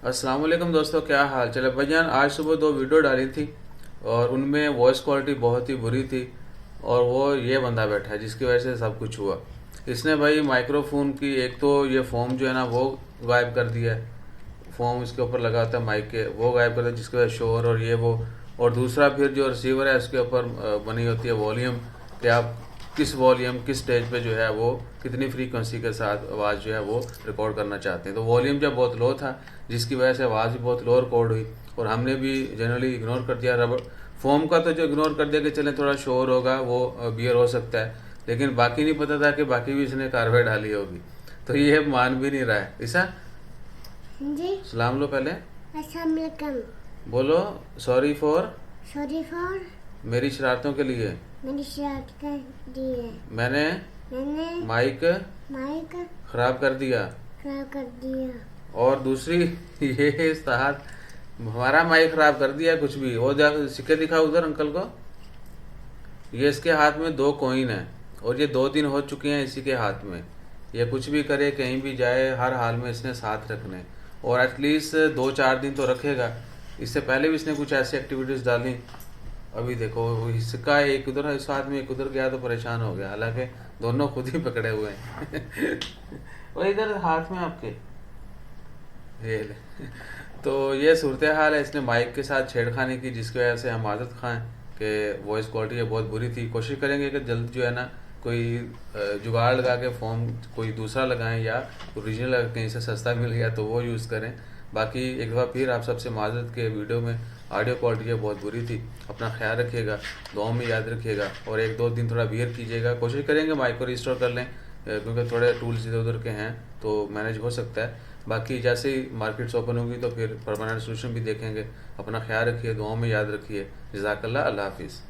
अस्सलाम वालेकुम दोस्तों, क्या हाल चल है भाईजान। आज सुबह दो वीडियो डाली थी और उनमें वॉइस क्वालिटी बहुत ही बुरी थी और वो ये बंदा बैठा है जिसकी वजह से सब कुछ हुआ। इसने भाई माइक्रोफोन की एक तो ये फोम जो है ना वो गायब कर दिया है। फोम इसके ऊपर लगा होता है माइक के, वो गायब कर दिया जिसकी वजह से शोर और ये वो। और दूसरा फिर जो रिसीवर है उसके ऊपर बनी होती है वॉल्यूम, कि आप किस वॉल्यूम किस स्टेज पे जो है वो कितनी फ्रीक्वेंसी के साथ आवाज़ जो है वो रिकॉर्ड करना चाहते हैं। तो वॉल्यूम जब बहुत लो था जिसकी वजह से आवाज़ भी बहुत लो रिकॉर्ड हुई और हमने भी जनरली इग्नोर कर दिया। रबर फोम का तो जो इग्नोर कर दिया कि चलें थोड़ा शोर होगा वो बियर हो सकता है, लेकिन बाकी नहीं पता था कि बाकी भी इसने कार्रवाई डाली होगी। तो ये मान भी नहीं रहा है। ईसा जी। सलाम लो पहले, अस्सलाम वालेकुम। बोलो सॉरी फॉर सॉरी फॉर मेरी शरारतों के लिए। मेरी शर्ट कर दी है। मैंने मैंने माइक माइक खराब कर दिया। खराब कर दिया। और दूसरी ये उस्ताद हमारा माइक खराब कर दिया। कुछ भी वो जा सिक्के दिखा उधर अंकल को। ये इसके हाथ में दो कॉइन है और ये 2 दिन हो चुके हैं इसी के हाथ में। ये कुछ भी करे कहीं भी जाए हर हाल में इसने साथ रखने और एटलीस्ट 2-4 दिन तो रखेगा। इससे पहले भी इसने कुछ ऐसी एक्टिविटीज़ डाली। अभी देखो वो सिक्का एक उधर इस हाथ में एक उधर गया तो परेशान हो गया, हालांकि दोनों खुद ही पकड़े हुए हैं और इधर हाथ में आपके ये ले। तो ये सूरत हाल है। इसने माइक के साथ छेड़खानी की जिसकी वजह से हम आदत खाएं कि वॉइस क्वालिटी ये बहुत बुरी थी। कोशिश करेंगे कि जल्द जो है ना कोई जुगाड़ लगा के फॉर्म कोई दूसरा लगाएं या ओरिजिनल अगर कहीं से सस्ता मिल गया तो वो यूज़ करें। बाकी एक दफ़ा फिर आप सबसे माजरत के वीडियो में ऑडियो क्वालिटी ये बहुत बुरी थी। अपना ख्याल रखिएगा, दुआओं में याद रखिएगा और 1-2 दिन थोड़ा बियर कीजिएगा। कोशिश करेंगे माइक को रिस्टोर कर लें क्योंकि थोड़े टूल्स इधर उधर के हैं तो मैनेज हो सकता है। बाकी जैसे ही मार्केट्स ओपन होगी तो फिर परमानेंट सोल्यूशन भी देखेंगे। अपना ख्याल रखिए, दुआओं में याद रखिए। जज़ाकल्लाह, अल्लाह हाफिज़।